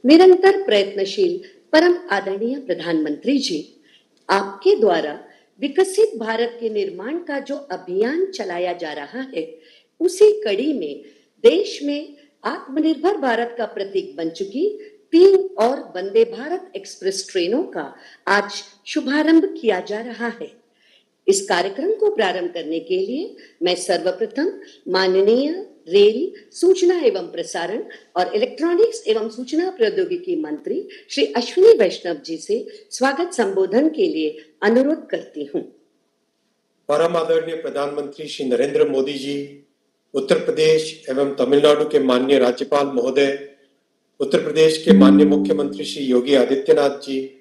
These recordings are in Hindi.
निरंतर प्रयत्नशील परम आदरणीय प्रधानमंत्री जी, आपके द्वारा विकसित भारत के निर्माण का जो अभियान चलाया जा रहा है, उसी कड़ी में देश में आत्मनिर्भर भारत का प्रतीक बन चुकी 3 और वंदे भारत एक्सप्रेस ट्रेनों का आज शुभारंभ किया जा रहा है। इस कार्यक्रम को प्रारंभ करने के लिए मैं सर्वप्रथम माननीय रेल, सूचना एवं प्रसारण और इलेक्ट्रॉनिक्स एवं सूचना प्रौद्योगिकी मंत्री श्री अश्विनी वैष्णव जी से स्वागत संबोधन के लिए अनुरोध करती हूँ। परम आदरणीय प्रधानमंत्री श्री नरेंद्र मोदी जी, उत्तर प्रदेश एवं तमिलनाडु के माननीय राज्यपाल महोदय, उत्तर प्रदेश के माननीय मुख्यमंत्री श्री योगी आदित्यनाथ जी,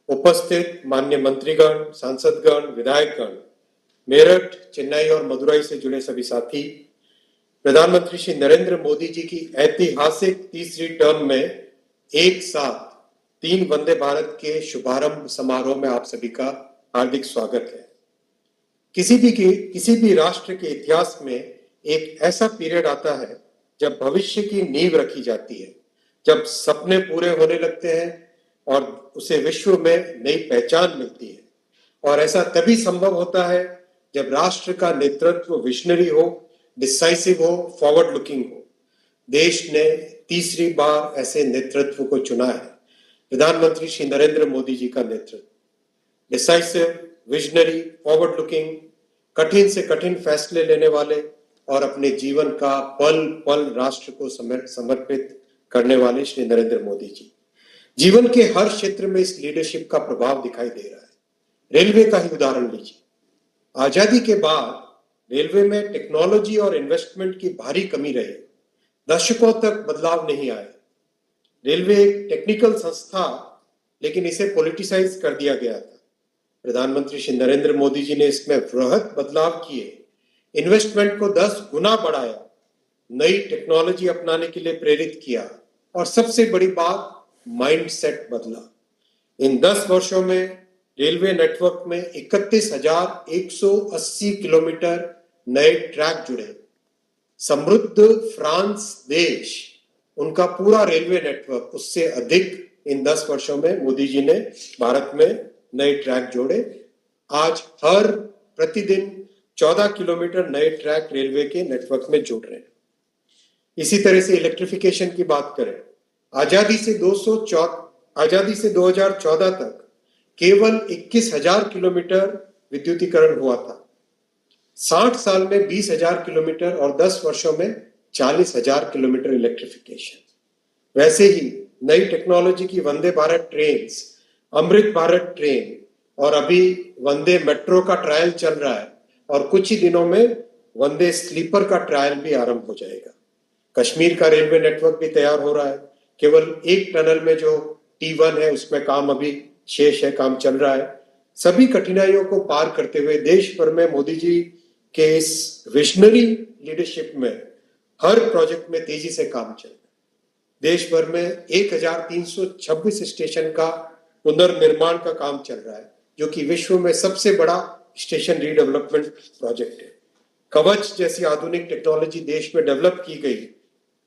उपस्थित माननीय मंत्रीगण, सांसदगण, विधायकगण, मेरठ, चेन्नई और मदुरई से जुड़े सभी साथी, प्रधानमंत्री श्री नरेंद्र मोदी जी की ऐतिहासिक तीसरी टर्म में एक साथ 3 वंदे भारत के शुभारंभ समारोह में आप सभी का हार्दिक स्वागत है। किसी भी राष्ट्र के इतिहास में एक ऐसा पीरियड आता है जब भविष्य की नींव रखी जाती है, जब सपने पूरे होने लगते हैं और उसे विश्व में नई पहचान मिलती है। और ऐसा तभी संभव होता है जब राष्ट्र का नेतृत्व विजनरी हो, डिसाइसिव हो, फॉरवर्ड लुकिंग हो। देश ने तीसरी बार ऐसे नेतृत्व को चुना है, प्रधानमंत्री श्री नरेंद्र मोदी जी का नेतृत्व। डिसाइसिव, विजनरी, फॉरवर्ड लुकिंग, कठिन से कठिन फैसले लेने वाले और अपने जीवन का पल पल राष्ट्र को समर्पित करने वाले श्री नरेंद्र मोदी जी। जीवन के हर क्षेत्र में इस लीडरशिप का प्रभाव दिखाई दे रहा है। रेलवे का ही उदाहरण लीजिए। आजादी के बाद रेलवे में टेक्नोलॉजी और इन्वेस्टमेंट की भारी कमी रही, दशकों तक बदलाव नहीं आए। रेलवे एक टेक्निकल संस्था, लेकिन इसे पॉलिटिसाइज कर दिया गया था। प्रधानमंत्री श्री नरेंद्र मोदी जी ने इसमें वृहद बदलाव किए, इन्वेस्टमेंट को 10 गुना बढ़ाया, नई टेक्नोलॉजी अपनाने के लिए प्रेरित किया और सबसे बड़ी बात, माइंडसेट बदला। इन 10 वर्षों में रेलवे नेटवर्क में 31,180 किलोमीटर नए ट्रैक जुड़े। समृद्ध फ्रांस देश, उनका पूरा रेलवे नेटवर्क, उससे अधिक इन 10 वर्षों में मोदी जी ने भारत में नए ट्रैक जोड़े। आज हर प्रतिदिन 14 किलोमीटर नए ट्रैक रेलवे के नेटवर्क में जुड़ रहे हैं। इसी तरह से इलेक्ट्रिफिकेशन की बात करें, आजादी से 2014 तक केवल 21,000 किलोमीटर विद्युतीकरण हुआ था। 60 साल में 20,000 किलोमीटर और 10 वर्षों में 40,000 किलोमीटर इलेक्ट्रिफिकेशन। वैसे ही नई टेक्नोलॉजी की वंदे भारत ट्रेन, अमृत भारत ट्रेन और अभी वंदे मेट्रो का ट्रायल चल रहा है और कुछ ही दिनों में वंदे स्लीपर का ट्रायल भी आरंभ हो जाएगा। कश्मीर का रेलवे नेटवर्क भी तैयार हो रहा है। केवल एक टनल में जो T1 है उसमें काम अभी शेष है, काम चल रहा है। सभी कठिनाइयों को पार करते हुए देश भर में मोदी जी के इस विजनरी लीडरशिप में हर प्रोजेक्ट में तेजी से काम चल रहा है। देश भर में 1326 स्टेशन का पुनर्निर्माण का काम चल रहा है, जो कि विश्व में सबसे बड़ा स्टेशन रीडेवलपमेंट प्रोजेक्ट है। कवच जैसी आधुनिक टेक्नोलॉजी देश में डेवलप की गई।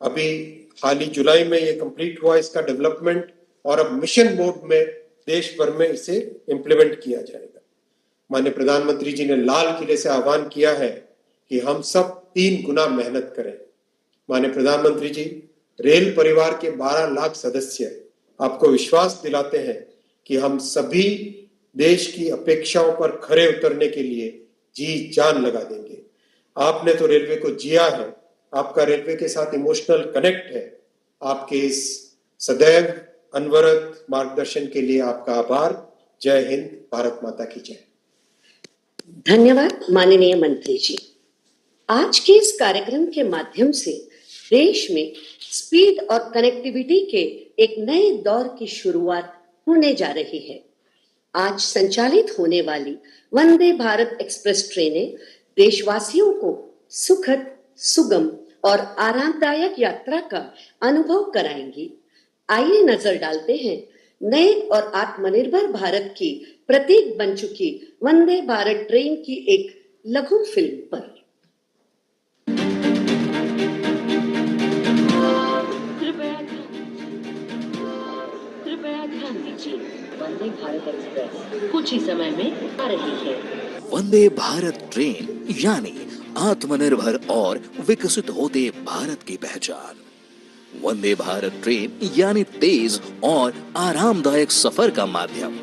अभी हाल ही जुलाई में ये कंप्लीट हुआ इसका डेवलपमेंट और अब मिशन मोड में देश भर में इसे इंप्लीमेंट किया जाएगा। माननीय प्रधानमंत्री जी ने लाल किले से आह्वान किया है कि हम सब 3 गुना मेहनत करें। माननीय प्रधानमंत्री जी, रेल परिवार के 12 लाख सदस्य आपको विश्वास दिलाते हैं कि हम सभी देश की अपेक्षाओं पर खरे उतरने के लिए जी जान लगा देंगे। आपने तो रेलवे को जिया है, आपका रेलवे के साथ इमोशनल कनेक्ट है। आपके इस सदैव अनवरत मार्गदर्शन के लिए आपका आभार। जय हिंद, भारत माता की जय। धन्यवाद माननीय मंत्री जी। आज के इस कार्यक्रम के माध्यम से देश में स्पीड और कनेक्टिविटी के एक नए दौर की शुरुआत होने जा रही है। आज संचालित होने वाली वंदे भारत एक्सप्रेस ट्रेनें देशवासियों को सुखद, सुगम और आरामदायक यात्रा का अनुभव कराएंगी। आइए नजर डालते हैं नए और आत्मनिर्भर भारत की प्रतीक बन चुकी वंदे भारत ट्रेन की एक लघु फिल्म पर। कृपया ध्यान दीजिए, वंदे भारत एक्सप्रेस कुछ ही समय में आ रही है। वंदे भारत ट्रेन यानी आत्मनिर्भर और विकसित होते भारत की पहचान। वंदे भारत ट्रेन यानी तेज और आरामदायक सफर का माध्यम।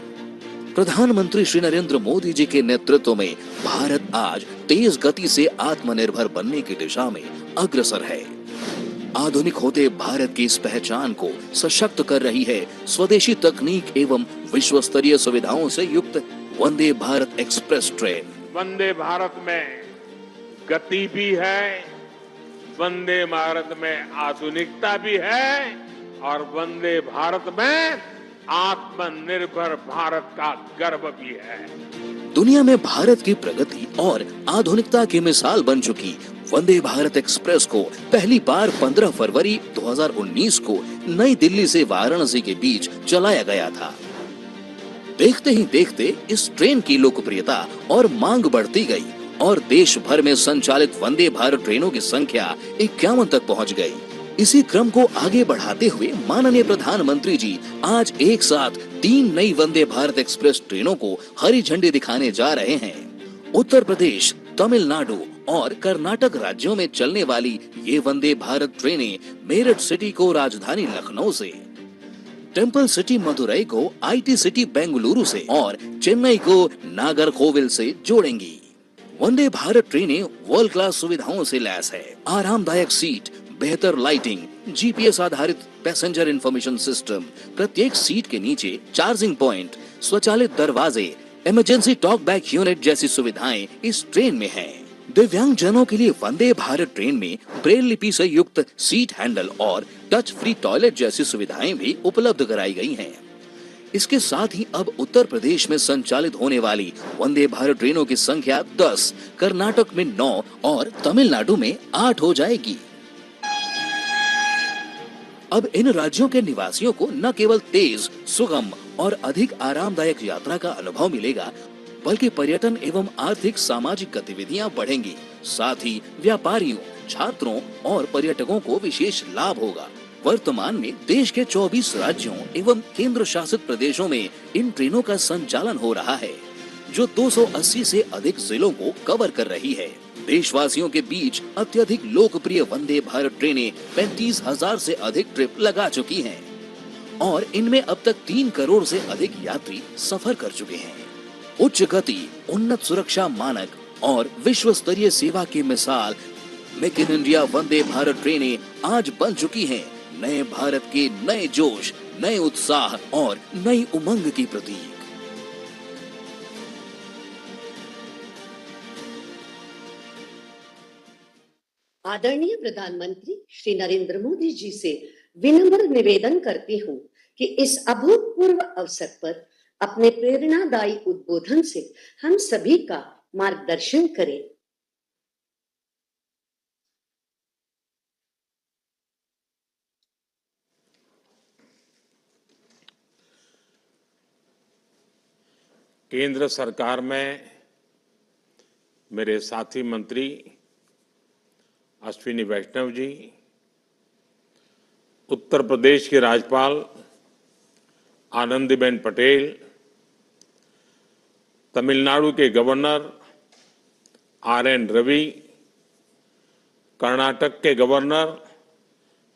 प्रधानमंत्री श्री नरेंद्र मोदी जी के नेतृत्व में भारत आज तेज गति से आत्मनिर्भर बनने की दिशा में अग्रसर है। आधुनिक होते भारत की इस पहचान को सशक्त कर रही है स्वदेशी तकनीक एवं विश्व स्तरीय सुविधाओं से युक्त वंदे भारत एक्सप्रेस ट्रेन। वंदे भारत में गति भी है, वंदे भारत में आधुनिकता भी है और वंदे भारत में आत्मनिर्भर भारत का गर्व भी है। दुनिया में भारत की प्रगति और आधुनिकता की मिसाल बन चुकी वंदे भारत एक्सप्रेस को पहली बार 15 फरवरी 2019 को नई दिल्ली से वाराणसी के बीच चलाया गया था। देखते ही देखते इस ट्रेन की लोकप्रियता और मांग बढ़ती गई और देश भर में संचालित वंदे भारत ट्रेनों की संख्या 51 तक पहुंच गई। इसी क्रम को आगे बढ़ाते हुए माननीय प्रधानमंत्री जी आज एक साथ 3 नई वंदे भारत एक्सप्रेस ट्रेनों को हरी झंडी दिखाने जा रहे हैं। उत्तर प्रदेश, तमिलनाडु और कर्नाटक राज्यों में चलने वाली ये वंदे भारत ट्रेनें मेरठ सिटी को राजधानी लखनऊ से, टेम्पल सिटी मदुरई को आईटी सिटी बेंगलुरु से और चेन्नई को नागरकोविल से जोड़ेंगी। वंदे भारत ट्रेनें वर्ल्ड क्लास सुविधाओं से लैस है। आरामदायक सीट, बेहतर लाइटिंग, जीपीएस आधारित पैसेंजर इंफॉर्मेशन सिस्टम, प्रत्येक सीट के नीचे चार्जिंग पॉइंट, स्वचालित दरवाजे, इमरजेंसी टॉक बैक यूनिट जैसी सुविधाएं इस ट्रेन में हैं। दिव्यांग जनों के लिए वंदे भारत ट्रेन में ब्रेल लिपि से युक्त सीट हैंडल और टच फ्री टॉयलेट जैसी सुविधाएं भी उपलब्ध कराई गई हैं। इसके साथ ही अब उत्तर प्रदेश में संचालित होने वाली वंदे भारत ट्रेनों की संख्या 10, कर्नाटक में 9 और तमिलनाडु में 8 हो जाएगी। अब इन राज्यों के निवासियों को न केवल तेज, सुगम और अधिक आरामदायक यात्रा का अनुभव मिलेगा, बल्कि पर्यटन एवं आर्थिक सामाजिक गतिविधियां बढ़ेंगी। साथ ही व्यापारियों, छात्रों और पर्यटकों को विशेष लाभ होगा। वर्तमान में देश के 24 राज्यों एवं केंद्र शासित प्रदेशों में इन ट्रेनों का संचालन हो रहा है, जो 280 से अधिक जिलों को कवर कर रही है। देशवासियों के बीच अत्यधिक लोकप्रिय वंदे भारत ट्रेनें 35,000 से अधिक ट्रिप लगा चुकी हैं और इनमें अब तक 3 करोड़ से अधिक यात्री सफर कर चुके हैं। उच्च गति, उन्नत सुरक्षा मानक और विश्व स्तरीय सेवा की मिसाल make in India Vande Bharat ट्रेनें आज बन चुकी हैं नए भारत के नए जोश, नए उत्साह और नई उमंग की प्रतीक। आदरणीय प्रधानमंत्री श्री नरेंद्र मोदी जी से विनम्र निवेदन करती हूँ कि इस अभूतपूर्व अवसर पर अपने प्रेरणादायी उद्बोधन से हम सभी का मार्गदर्शन करें। केंद्र सरकार में मेरे साथी मंत्री अश्विनी वैष्णव जी, उत्तर प्रदेश के राज्यपाल आनंदीबेन पटेल, तमिलनाडु के गवर्नर आर.एन. रवि, कर्नाटक के गवर्नर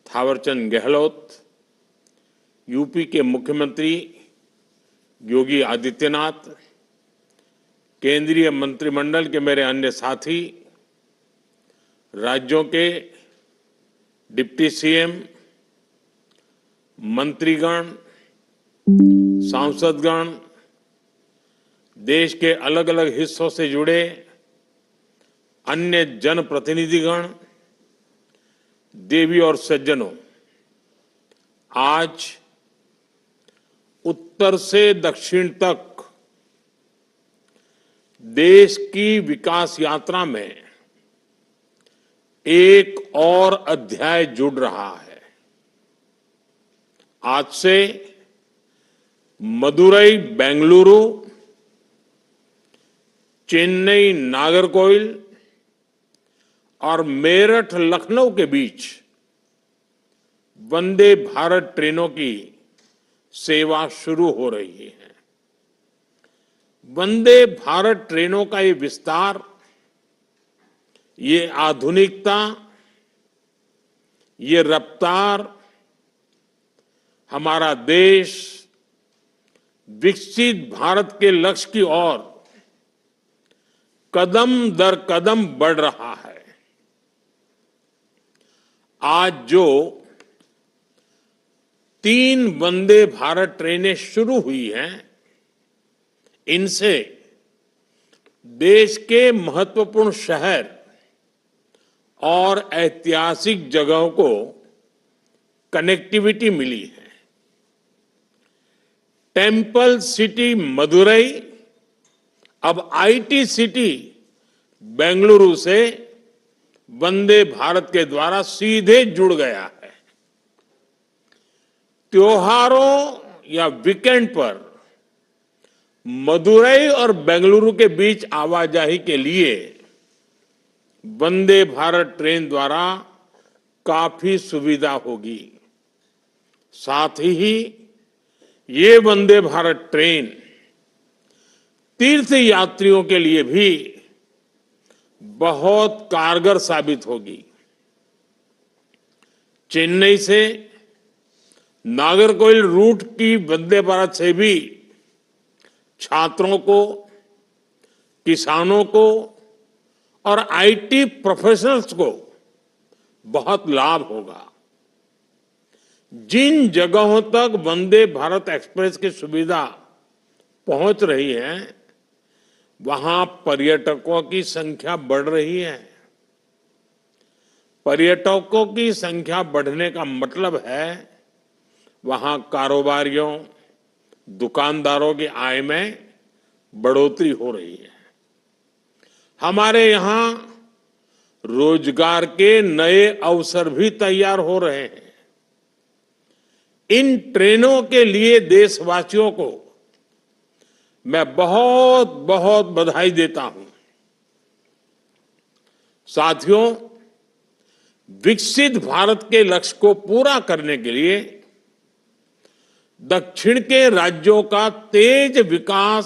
थावरचंद गहलोत, यूपी के मुख्यमंत्री योगी आदित्यनाथ, केंद्रीय मंत्रिमंडल के मेरे अन्य साथी, राज्यों के डिप्टी सीएम, मंत्रीगण, सांसदगण, देश के अलग अलग हिस्सों से जुड़े अन्य जनप्रतिनिधिगण, देवी और सज्जनों, आज उत्तर से दक्षिण तक देश की विकास यात्रा में एक और अध्याय जुड़ रहा है। आज से मदुरई बेंगलुरु, चेन्नई नागरकोइल और मेरठ लखनऊ के बीच वंदे भारत ट्रेनों की सेवा शुरू हो रही है। वंदे भारत ट्रेनों का ये विस्तार, ये आधुनिकता, ये रफ्तार हमारा देश विकसित भारत के लक्ष्य की ओर कदम दर कदम बढ़ रहा है। आज जो 3 वंदे भारत ट्रेनें शुरू हुई हैं, इनसे देश के महत्वपूर्ण शहर और ऐतिहासिक जगहों को कनेक्टिविटी मिली है। टेम्पल सिटी मदुरई अब आईटी सिटी बेंगलुरु से वंदे भारत के द्वारा सीधे जुड़ गया है। त्योहारों या वीकेंड पर मदुरई और बेंगलुरु के बीच आवाजाही के लिए वंदे भारत ट्रेन द्वारा काफी सुविधा होगी। साथ ही ये वंदे भारत ट्रेन तीर्थ यात्रियों के लिए भी बहुत कारगर साबित होगी। चेन्नई से नागरकोइल रूट की वंदे भारत से भी छात्रों को, किसानों को और आईटी प्रोफेशनल्स को बहुत लाभ होगा। जिन जगहों तक वंदे भारत एक्सप्रेस की सुविधा पहुंच रही है, वहां पर्यटकों की संख्या बढ़ रही है। पर्यटकों की संख्या बढ़ने का मतलब है वहां कारोबारियों, दुकानदारों की आय में बढ़ोतरी हो रही है। हमारे यहां रोजगार के नए अवसर भी तैयार हो रहे हैं। इन ट्रेनों के लिए देशवासियों को मैं बहुत बहुत बधाई देता हूं। साथियों, विकसित भारत के लक्ष्य को पूरा करने के लिए दक्षिण के राज्यों का तेज विकास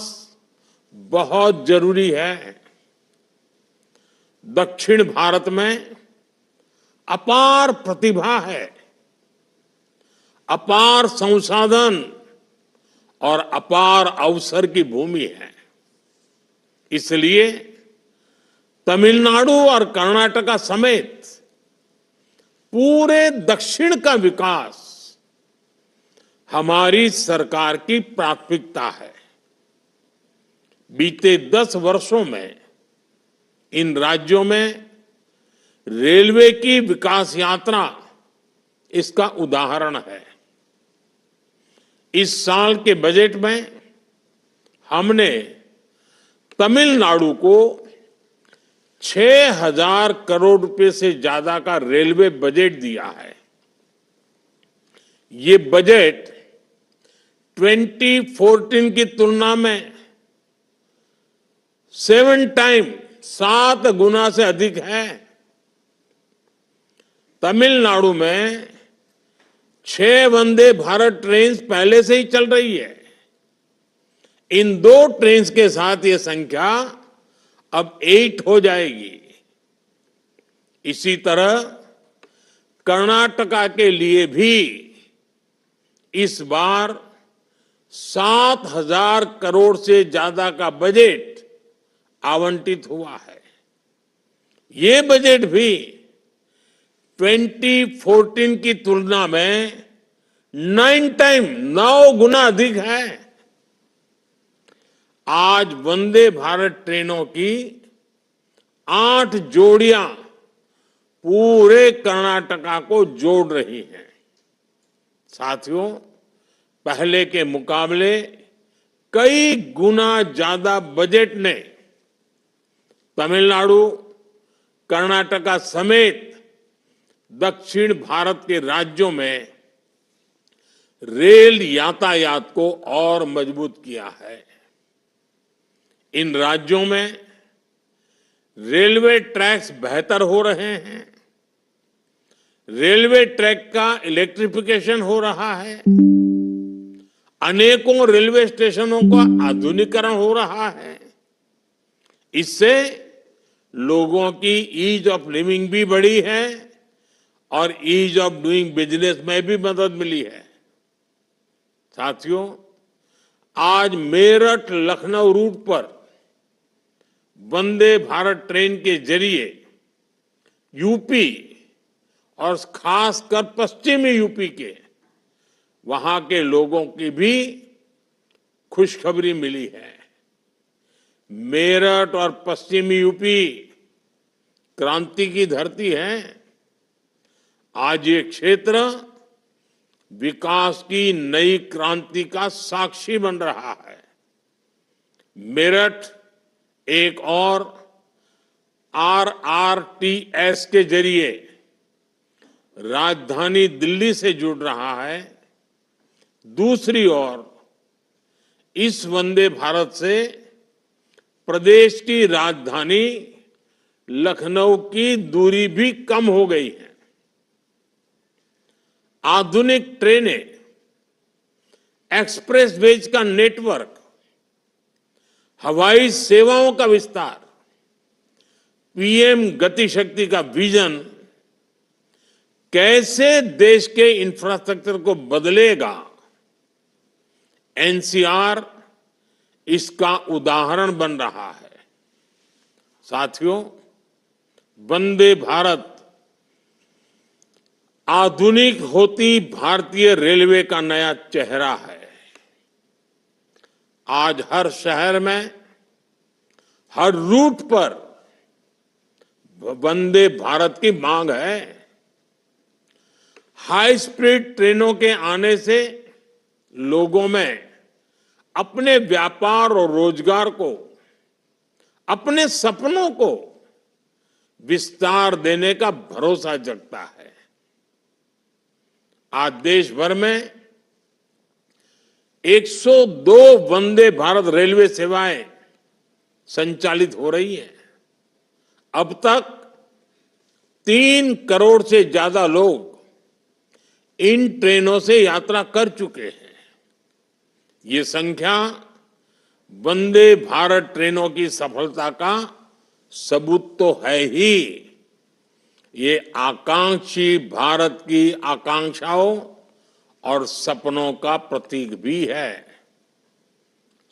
बहुत जरूरी है। दक्षिण भारत में अपार प्रतिभा है, अपार संसाधन और अपार अवसर की भूमि है। इसलिए तमिलनाडु और कर्नाटका समेत पूरे दक्षिण का विकास हमारी सरकार की प्राथमिकता है। बीते 10 वर्षों में इन राज्यों में रेलवे की विकास यात्रा इसका उदाहरण है। इस साल के बजट में हमने तमिलनाडु को 6,000 करोड़ रुपए से ज्यादा का रेलवे बजट दिया है। ये बजट 2014 की तुलना में 7 गुना से अधिक है। तमिलनाडु में 6 वंदे भारत ट्रेन पहले से ही चल रही है। इन 2 ट्रेन के साथ ये संख्या अब 8 हो जाएगी। इसी तरह कर्नाटका के लिए भी इस बार 7,000 करोड़ से ज्यादा का बजट आवंटित हुआ है। ये बजट भी 2014 की तुलना में 9 गुना अधिक है। आज वंदे भारत ट्रेनों की 8 जोड़ियां पूरे कर्नाटका को जोड़ रही हैं। साथियों, पहले के मुकाबले कई गुना ज्यादा बजट ने तमिलनाडु, कर्नाटका समेत दक्षिण भारत के राज्यों में रेल यातायात को और मजबूत किया है। इन राज्यों में रेलवे ट्रैक्स बेहतर हो रहे हैं, रेलवे ट्रैक का इलेक्ट्रिफिकेशन हो रहा है अनेकों रेलवे स्टेशनों का आधुनिकीकरण हो रहा है। इससे लोगों की ईज ऑफ लिविंग भी बढ़ी है और ईज ऑफ डूइंग बिजनेस में भी मदद मिली है। साथियों, आज मेरठ लखनऊ रूट पर वंदे भारत ट्रेन के जरिए यूपी और खासकर पश्चिमी यूपी के वहां के लोगों की भी खुशखबरी मिली है। मेरठ और पश्चिमी यूपी क्रांति की धरती है। आज ये क्षेत्र विकास की नई क्रांति का साक्षी बन रहा है। मेरठ एक और RRTS के जरिए राजधानी दिल्ली से जुड़ रहा है। दूसरी ओर इस वंदे भारत से प्रदेश की राजधानी लखनऊ की दूरी भी कम हो गई है। आधुनिक ट्रेनें, एक्सप्रेसवेज का नेटवर्क, हवाई सेवाओं का विस्तार, पीएम गति शक्ति का विजन कैसे देश के इंफ्रास्ट्रक्चर को बदलेगा, एनसीआर इसका उदाहरण बन रहा है। साथियों, वंदे भारत आधुनिक होती भारतीय रेलवे का नया चेहरा है। आज हर शहर में, हर रूट पर वंदे भारत की मांग है। हाई स्पीड ट्रेनों के आने से लोगों में अपने व्यापार और रोजगार को, अपने सपनों को विस्तार देने का भरोसा जगता है। आज देश भर में 102 वंदे भारत रेलवे सेवाएं संचालित हो रही हैं। अब तक 3 करोड़ से ज्यादा लोग इन ट्रेनों से यात्रा कर चुके हैं। ये संख्या वंदे भारत ट्रेनों की सफलता का सबूत तो है ही, ये आकांक्षी भारत की आकांक्षाओं और सपनों का प्रतीक भी है।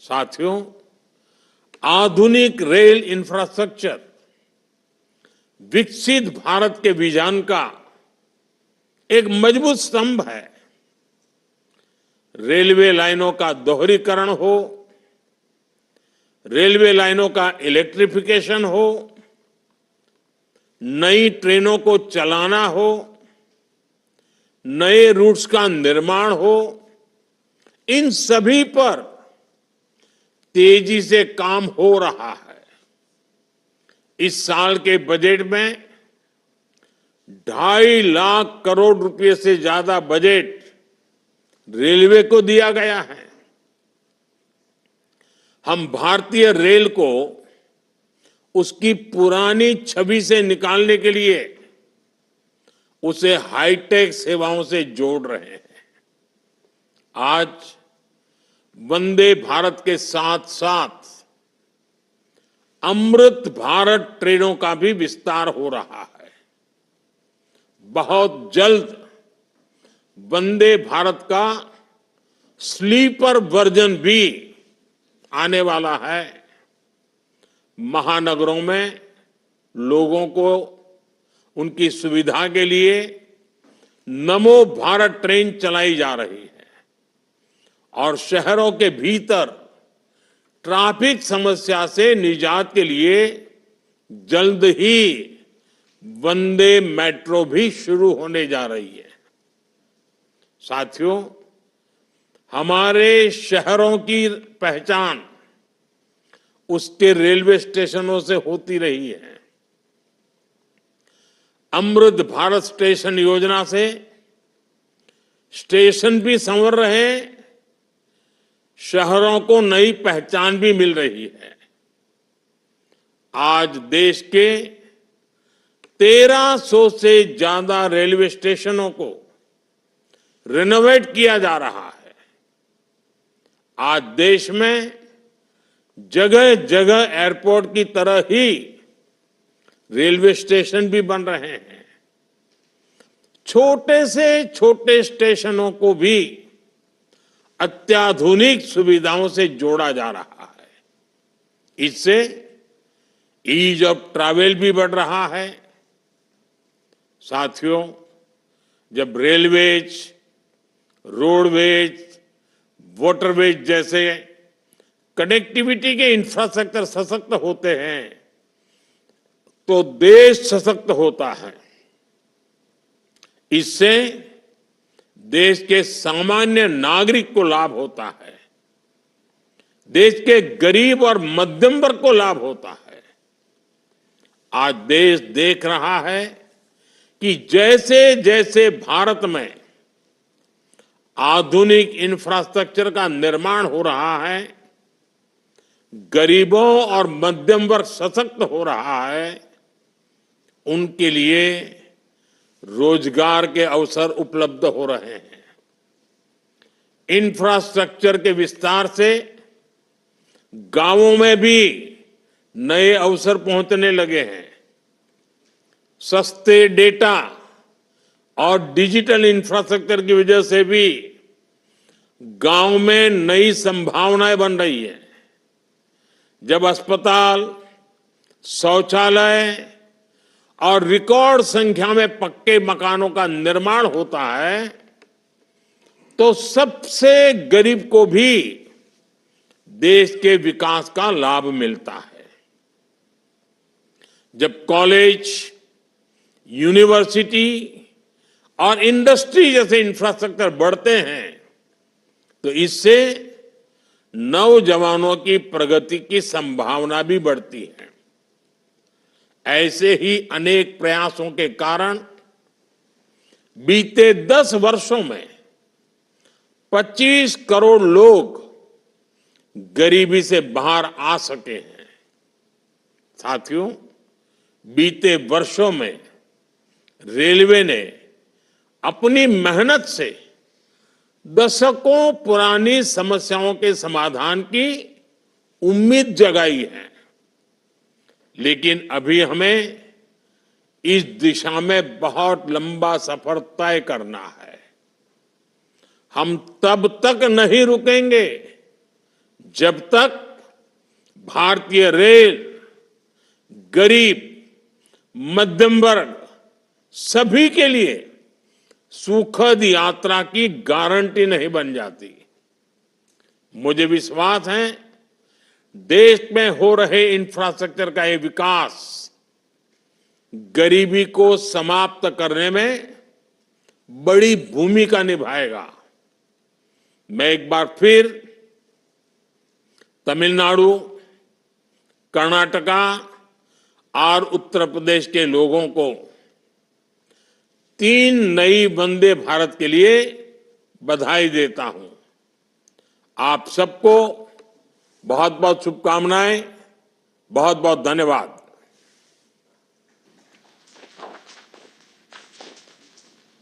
साथियों, आधुनिक रेल इंफ्रास्ट्रक्चर विकसित भारत के विजन का एक मजबूत स्तंभ है। रेलवे लाइनों का दोहरीकरण हो, रेलवे लाइनों का इलेक्ट्रिफिकेशन हो, नई ट्रेनों को चलाना हो, नए रूट्स का निर्माण हो, इन सभी पर तेजी से काम हो रहा है। इस साल के बजट में 2.5 लाख करोड़ रुपए से ज्यादा बजट रेलवे को दिया गया है। हम भारतीय रेल को उसकी पुरानी छवि से निकालने के लिए उसे हाईटेक सेवाओं से जोड़ रहे हैं। आज वंदे भारत के साथ साथ अमृत भारत ट्रेनों का भी विस्तार हो रहा है। बहुत जल्द वंदे भारत का स्लीपर वर्जन भी आने वाला है। महानगरों में लोगों को उनकी सुविधा के लिए नमो भारत ट्रेन चलाई जा रही है और शहरों के भीतर ट्रैफिक समस्या से निजात के लिए जल्द ही वंदे मेट्रो भी शुरू होने जा रही है। साथियों, हमारे शहरों की पहचान उसके रेलवे स्टेशनों से होती रही है। अमृत भारत स्टेशन योजना से स्टेशन भी संवर रहे, शहरों को नई पहचान भी मिल रही है। आज देश के 1300 से ज्यादा रेलवे स्टेशनों को रिनोवेट किया जा रहा है। आज देश में जगह जगह एयरपोर्ट की तरह ही रेलवे स्टेशन भी बन रहे हैं। छोटे से छोटे स्टेशनों को भी अत्याधुनिक सुविधाओं से जोड़ा जा रहा है। इससे ईज ऑफ ट्रैवल भी बढ़ रहा है। साथियों, जब रेलवेज, रोडवेज, वाटरवेज जैसे कनेक्टिविटी के इंफ्रास्ट्रक्चर सशक्त होते हैं तो देश सशक्त होता है। इससे देश के सामान्य नागरिक को लाभ होता है, देश के गरीब और मध्यम वर्ग को लाभ होता है। आज देश देख रहा है कि जैसे जैसे भारत में आधुनिक इंफ्रास्ट्रक्चर का निर्माण हो रहा है, गरीबों और मध्यम वर्ग सशक्त हो रहा है, उनके लिए रोजगार के अवसर उपलब्ध हो रहे हैं। इंफ्रास्ट्रक्चर के विस्तार से गांवों में भी नए अवसर पहुंचने लगे हैं। सस्ते डेटा और डिजिटल इंफ्रास्ट्रक्चर की वजह से भी गांव में नई संभावनाएं बन रही है। जब अस्पताल, शौचालय और रिकॉर्ड संख्या में पक्के मकानों का निर्माण होता है तो सबसे गरीब को भी देश के विकास का लाभ मिलता है। जब कॉलेज, यूनिवर्सिटी और इंडस्ट्री जैसे इंफ्रास्ट्रक्चर बढ़ते हैं तो इससे नौजवानों की प्रगति की संभावना भी बढ़ती है। ऐसे ही अनेक प्रयासों के कारण बीते 10 वर्षों में 25 करोड़ लोग गरीबी से बाहर आ सके हैं। साथियों, बीते वर्षों में रेलवे ने अपनी मेहनत से दशकों पुरानी समस्याओं के समाधान की उम्मीद जगाई है, लेकिन अभी हमें इस दिशा में बहुत लंबा सफर तय करना है। हम तब तक नहीं रुकेंगे जब तक भारतीय रेल गरीब, मध्यम वर्ग सभी के लिए सुखद यात्रा की गारंटी नहीं बन जाती। मुझे विश्वास है देश में हो रहे इंफ्रास्ट्रक्चर का ये विकास गरीबी को समाप्त करने में बड़ी भूमिका निभाएगा। मैं एक बार फिर तमिलनाडु, कर्नाटका और उत्तर प्रदेश के लोगों को 3 नई वंदे भारत के लिए बधाई देता हूं। आप सबको बहुत बहुत शुभकामनाएं, बहुत बहुत धन्यवाद।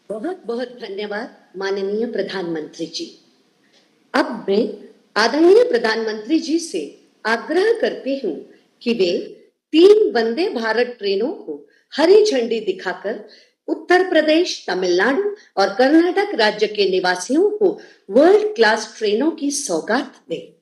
बहुत बहुत धन्यवाद माननीय प्रधानमंत्री जी। अब मैं आदरणीय प्रधानमंत्री जी से आग्रह करती हूं कि वे 3 वंदे भारत ट्रेनों को हरी झंडी दिखाकर उत्तर प्रदेश, तमिलनाडु और कर्नाटक राज्य के निवासियों को वर्ल्ड क्लास ट्रेनों की सौगात दें।